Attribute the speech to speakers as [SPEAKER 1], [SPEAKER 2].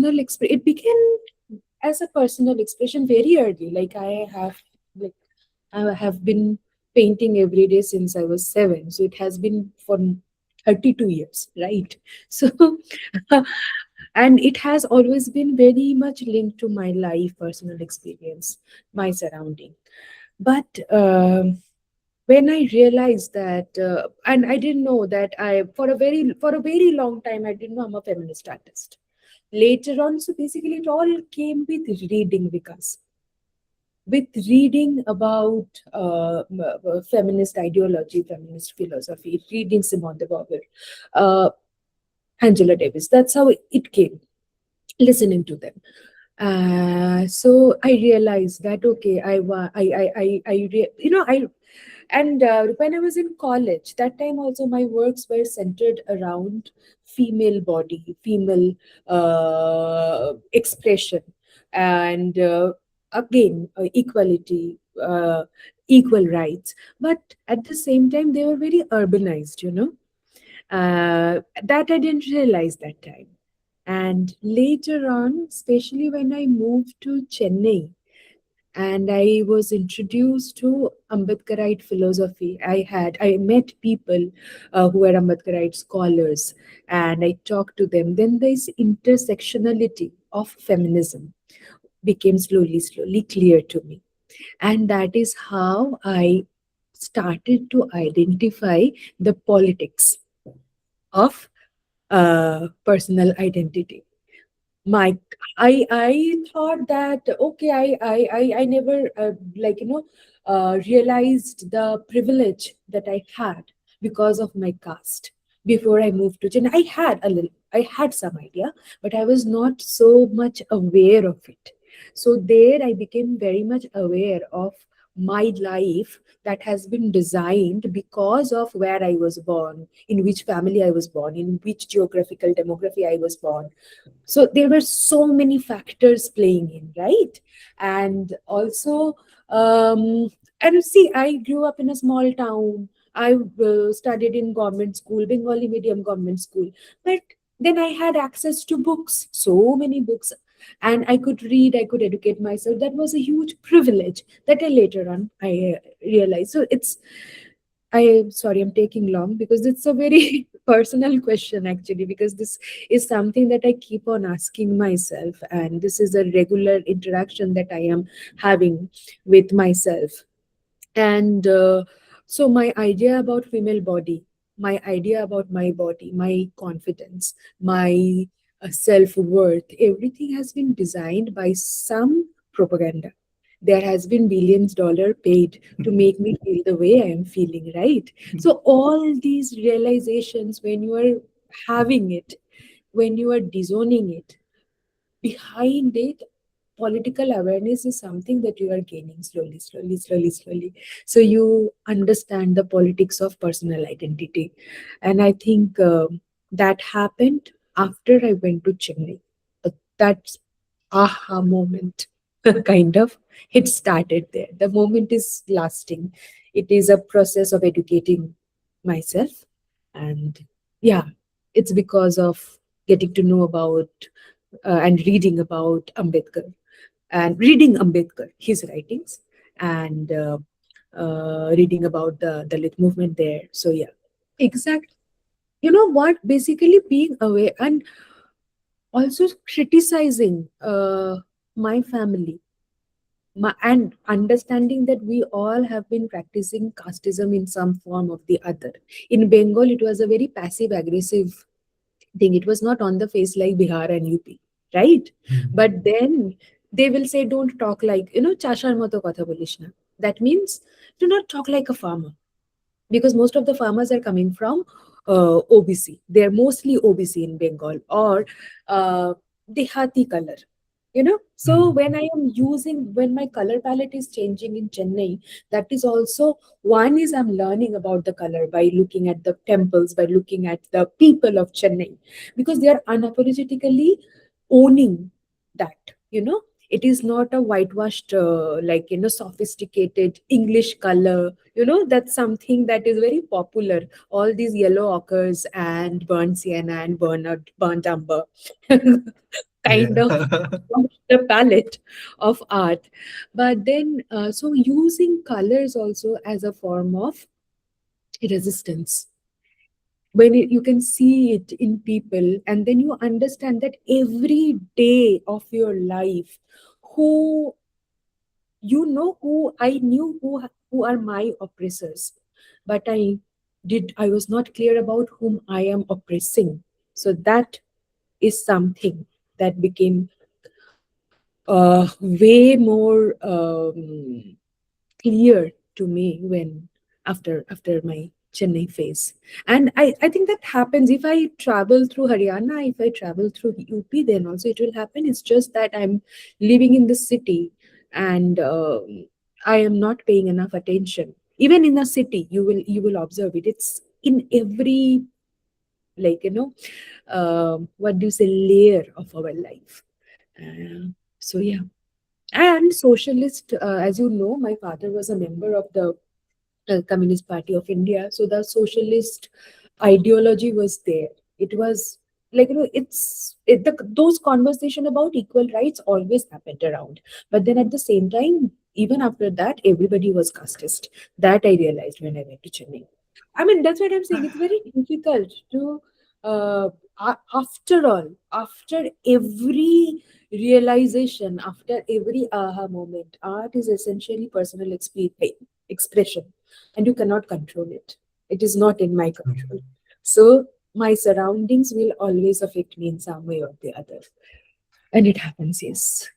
[SPEAKER 1] it began as a personal expression very early. Like I have been painting every day since I was 7. So it has been for 32 years, right? So, and it has always been very much linked to my life, personal experience, my surrounding. But when I realized that, and I didn't know that for a very long time, I didn't know I'm a feminist artist. Later on, so basically, it all came with reading, because with reading about feminist ideology, feminist philosophy, reading Simone de Beauvoir, uh, Angela Davis. That's how it came. Listening to them. So I realized that okay, and when I was in college, that time also my works were centered around female body, female expression, and again equality, equal rights. But at the same time, they were very urbanized. That I didn't realize that time. And later on, especially when I moved to Chennai, and I was introduced to Ambedkarite philosophy. I met people who were Ambedkarite scholars, and I talked to them. Then this intersectionality of feminism became slowly clear to me, and that is how I started to identify the politics of personal identity. My I thought that okay, I never realized the privilege that I had because of my caste. Before I moved to Chennai, I had some idea, but I was not so much aware of it. So there I became very much aware of my life that has been designed because of where I was born, in which family I was born, in which geographical demography I was born. So there were so many factors playing in, right? And also, and see, I grew up in a small town. I studied in government school, Bengali medium government school, but then I had access to books, so many books, and I could read, I could educate myself. That was a huge privilege that I later on I realized. So it's, I'm sorry, I'm taking long because it's a very personal question actually, because this is something that I keep on asking myself, and this is a regular interaction that I am having with myself. And so my idea about female body, my idea about my body, my confidence, my self-worth, everything has been designed by some propaganda. There has been billions-dollar paid to make me feel the way I am feeling, right? So all these realizations, when you are having it, when you are disowning it, behind it, political awareness is something that you are gaining slowly. So you understand the politics of personal identity. And I think that happened after I went to Chennai. That's aha moment, kind of. It started there. The moment is lasting. It is a process of educating myself. And yeah, it's because of getting to know about and reading about Ambedkar, and reading Ambedkar, his writings, and reading about the Dalit movement there. So yeah, exactly. You know what? Basically, being aware and also criticizing my family, and understanding that we all have been practicing casteism in some form of the other. In Bengal, it was a very passive aggressive thing. It was not on the face like Bihar and UP, right? But then they will say, don't talk like, chashar moto kotha bolish na. That means do not talk like a farmer, because most of the farmers are coming from OBC. They're mostly OBC in Bengal, or Dehati color. So when I am using, when my color palette is changing in Chennai, that is also one is I'm learning about the color by looking at the temples, by looking at the people of Chennai, because they are unapologetically owning that. It is not a whitewashed, sophisticated English color. That's something that is very popular. All these yellow ochres and burnt sienna and burnt umber. kind of the palette of art. But then, so using colors also as a form of resistance, when you can see it in people, and then you understand that every day of your life, who who I knew who are my oppressors, but I was not clear about whom I am oppressing. So that is something that became way more clear to me when after my Chennai phase. And I think that happens if I travel through Haryana, if I travel through UP, then also it will happen. It's just that I'm living in the city, and I am not paying enough attention. Even in a city, you will observe it. It's in every, like, what do you say, layer of our life. So yeah. And socialist, as you know, my father was a member of the Communist Party of India. So the socialist ideology was there. It was like, those conversation about equal rights always happened around. But then at the same time, even after that, everybody was casteist. That I realized when I went to Chennai. I mean, that's what I'm saying. It's very difficult to, after all, after every realization, after every aha moment, art is essentially personal expression, and you cannot control it. It is not in my control. So my surroundings will always affect me in some way or the other. And it happens, yes.